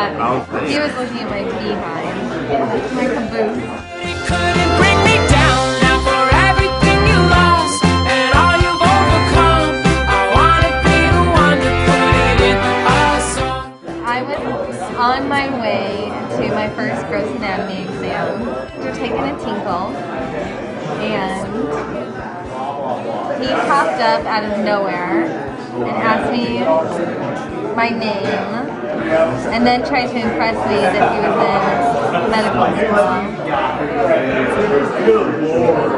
He was looking at my behind, my caboose. Couldn't bring me down now for everything you lost and all you've overcome. I wanna be the one to put it in a song. I was on my way to my first gross anatomy exam. We were taking a tinkle, and he popped up out of nowhere and asked me my name, and then tried to impress me that he was in medical school.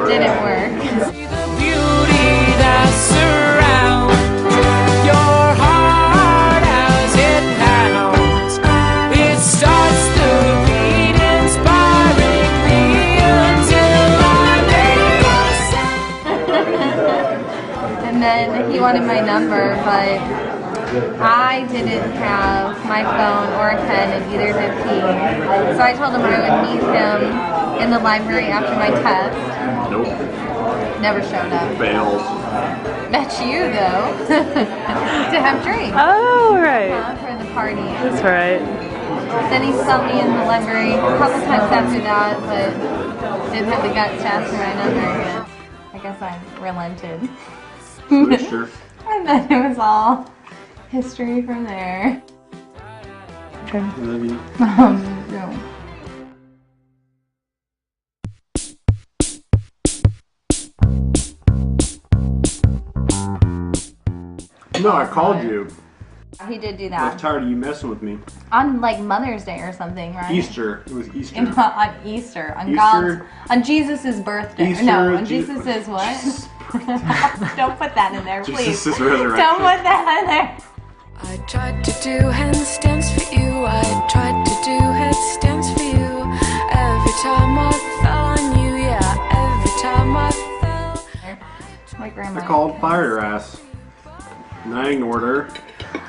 Didn't work. See the beauty that surrounds your heart as it pounds. It starts to beat, inspiring me until I make a sound. And then he wanted my number, but I didn't have my phone or a pen, and neither did he. So I told him I would meet him in the library after my test. Nope. Never showed up. Fails. Met you though, to have drinks. Oh, right. For the party. That's right. Then he saw me in the library a couple times after that, but didn't have the guts to ask for my number again. I guess I relented. Sure. And then it was all history from there. Okay. Love you. No. No, I called you. He did do I was that. tired of you messing with me. On like Mother's Day or something, right? Easter. It was Easter. On Easter. On Easter. God's, on Jesus' birthday. Easter, no, on Je- Jesus' what? Don't put that in there, please. Jesus' resurrection. Don't put that in there. I tried to do handstands for you. I tried to do headstands for you. Every time I fell on you, yeah. Every time I fell. My grandma. I called, fired her ass. And I ignored her.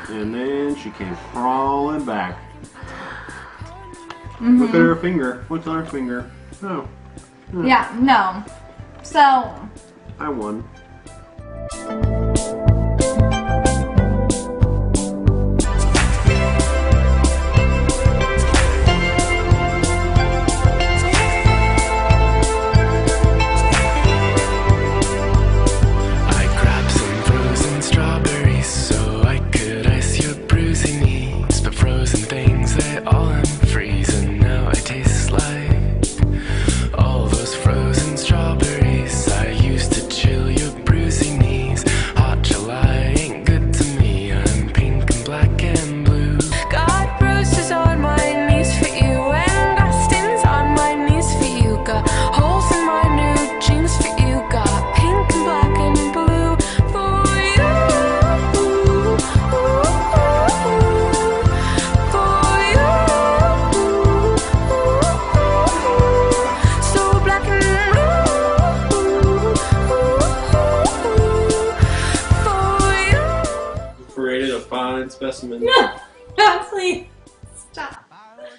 And then she came crawling back. Look at her finger. What's on her finger? Oh. Yeah, no. So, I won. Specimen. please stop.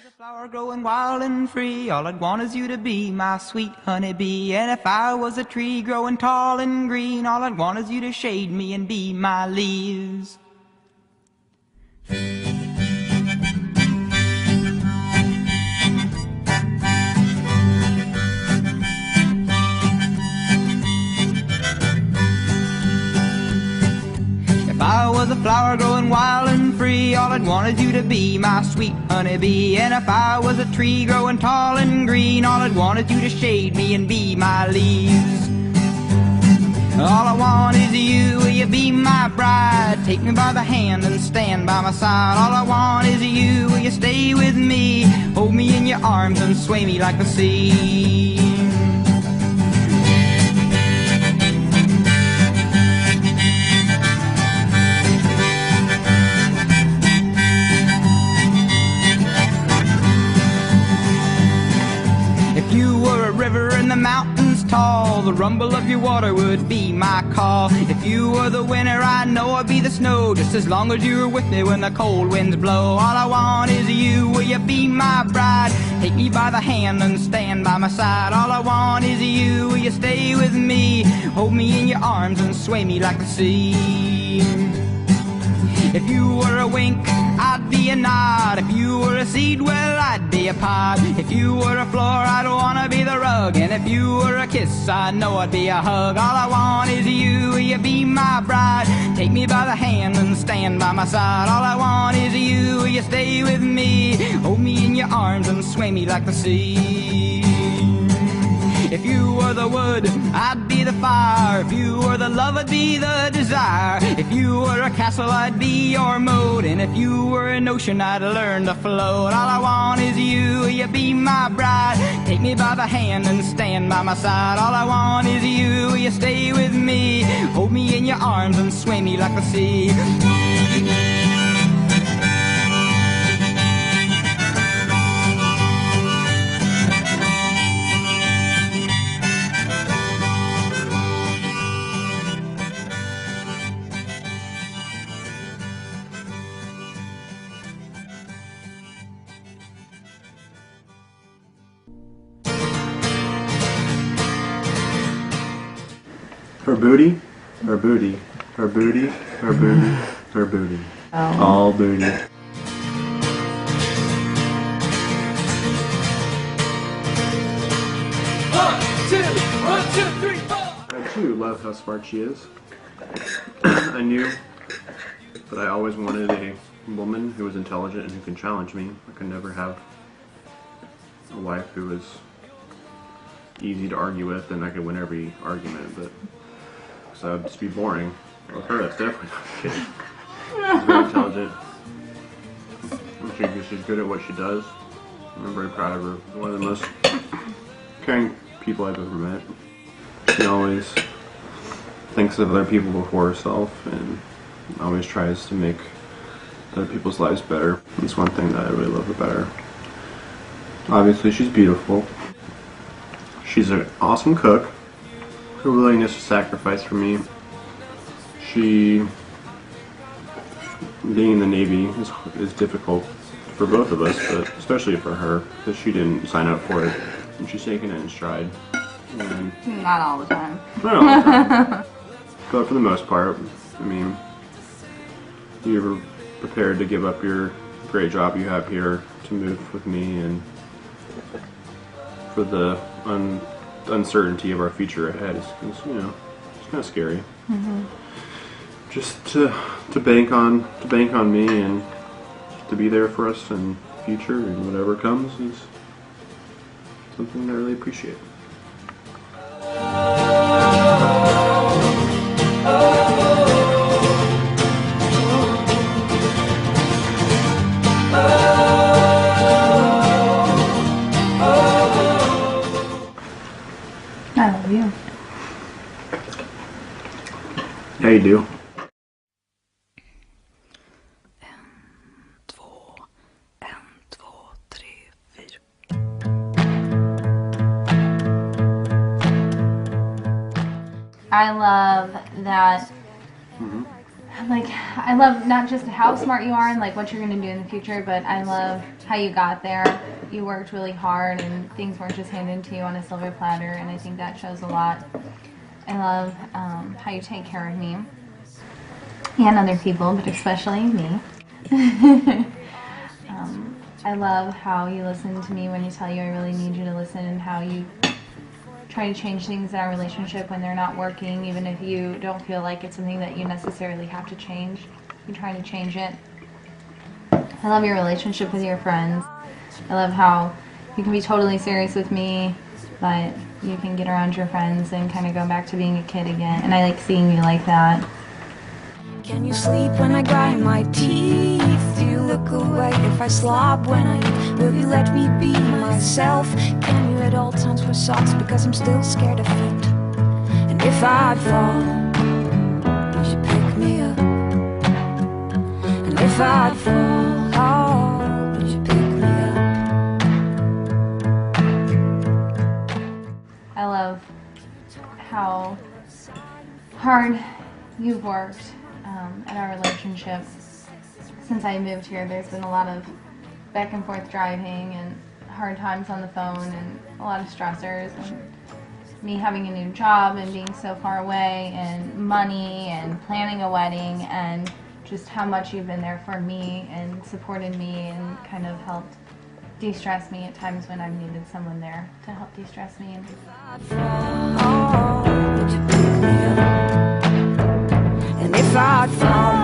A flower growing wild and free, all I'd want is you to be my sweet honeybee. And if I was a tree growing tall and green, all I'd want is you to shade me and be my leaves. If I was a flower growing wild and free, all I'd want is you to be my sweet honeybee. And if I was a tree growing tall and green, all I'd want is you to shade me and be my leaves. All I want is you, will you be my bride? Take me by the hand and stand by my side. All I want is you, will you stay with me? Hold me in your arms and sway me like the sea. If you were a river in the mountains tall, the rumble of your water would be my call. If you were the winter, I know I'd be the snow, just as long as you're with me when the cold winds blow. All I want is you, will you be my bride? Take me by the hand and stand by my side. All I want is you, will you stay with me? Hold me in your arms and sway me like the sea. If you were a wink, I'd be a nod. If you were a seed, well, I'd be a pod. If you were a floor, I'd wanna be the rug. And if you were a kiss, I know I'd be a hug. All I want is you, will you be my bride? Take me by the hand and stand by my side. All I want is you, will you stay with me? Hold me in your arms and sway me like the sea. If you were the wood, I'd be the fire. If you were the love, I'd be the desire. If you were a castle, I'd be your moat. And if you were an ocean, I'd learn to float. All I want is you, will you be my bride? Take me by the hand and stand by my side. All I want is you, will you stay with me? Hold me in your arms and sway me like the sea. Her booty, her booty, her booty, her booty, her booty. Oh. All booty. I too love how smart she is. I knew that I always wanted a woman who was intelligent and who can challenge me. I could never have a wife who was easy to argue with and I could win every argument, but so I'd just be boring. With her, that's definitely not the case. She's very intelligent. She's good at what she does. I'm very proud of her. One of the most caring people I've ever met. She always thinks of other people before herself and always tries to make other people's lives better. That's one thing that I really love about her. Obviously, she's beautiful. She's an awesome cook. Her willingness to sacrifice for me. Being in the Navy is difficult for both of us, but especially for her, because she didn't sign up for it, and she's taking it in stride. And Not all the time. not all the time. But for the most part, I mean, you're prepared to give up your great job you have here to move with me, and for the uncertainty of our future ahead is, you know, it's kind of scary. Just to bank on me and to be there for us in the future and whatever comes is something I really appreciate. I love you. Yeah, you do. I love that, like, I love not just how smart you are and like what you're going to do in the future, but I love how you got there. You worked really hard and things weren't just handed to you on a silver platter, and I think that shows a lot. I love how you take care of me and other people, but especially me. I love how you listen to me when I tell you I really need you to listen, and how you try to change things in our relationship when they're not working, even if you don't feel like it's something that you necessarily have to change. You try to change it. I love your relationship with your friends. I love how you can be totally serious with me, but you can get around your friends and kind of go back to being a kid again. And I like seeing you like that. Can you sleep when I grind my teeth? Do you look away if I slob when I eat? Will you let me be myself? Can you at all times wear socks because I'm still scared of feet? And if I fall, would you pick me up? And if I fall, oh, would you pick me up? I love how hard you've worked at our relationship. Since I moved here, there's been a lot of back and forth driving and hard times on the phone and a lot of stressors, and me having a new job and being so far away, and money and planning a wedding, and just how much you've been there for me and supported me and kind of helped de-stress me at times when I've needed someone there to help de-stress me. And if I'd fall, would you pick me up? And if I'd fall,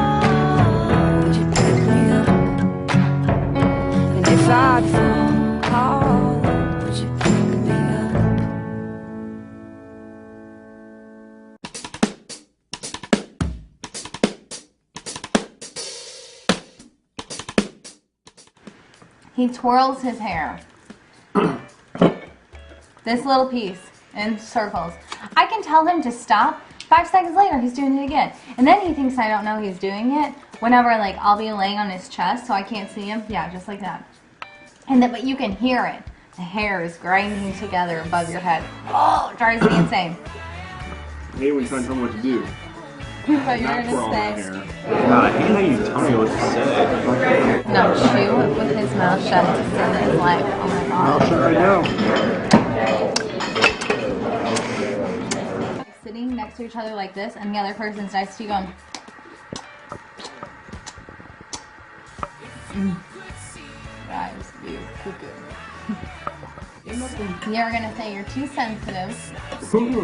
would you pick me up? He twirls his hair. This little piece in circles. I can tell him to stop. 5 seconds later, he's doing it again. And then he thinks I don't know he's doing it. Whenever, like, I'll be laying on his chest so I can't see him. Yeah, just like that. And then, but you can hear it. The hair is grinding together above your head. Oh, it drives me insane. I hate when you try to tell me what to do. But you're Not twirl gonna my say, hair. God, I hate how you tell me what to say. no, chew with his mouth shut to save his life. Oh my god. I'll shut right now. Sitting next to each other like this, and the other person's next to you going, drives you cuckoo. You're gonna say you're too sensitive. Okay,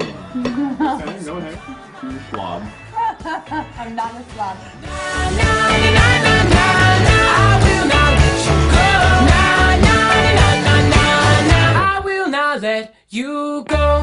go ahead. You slob. I'm not a slob. I will not let you go.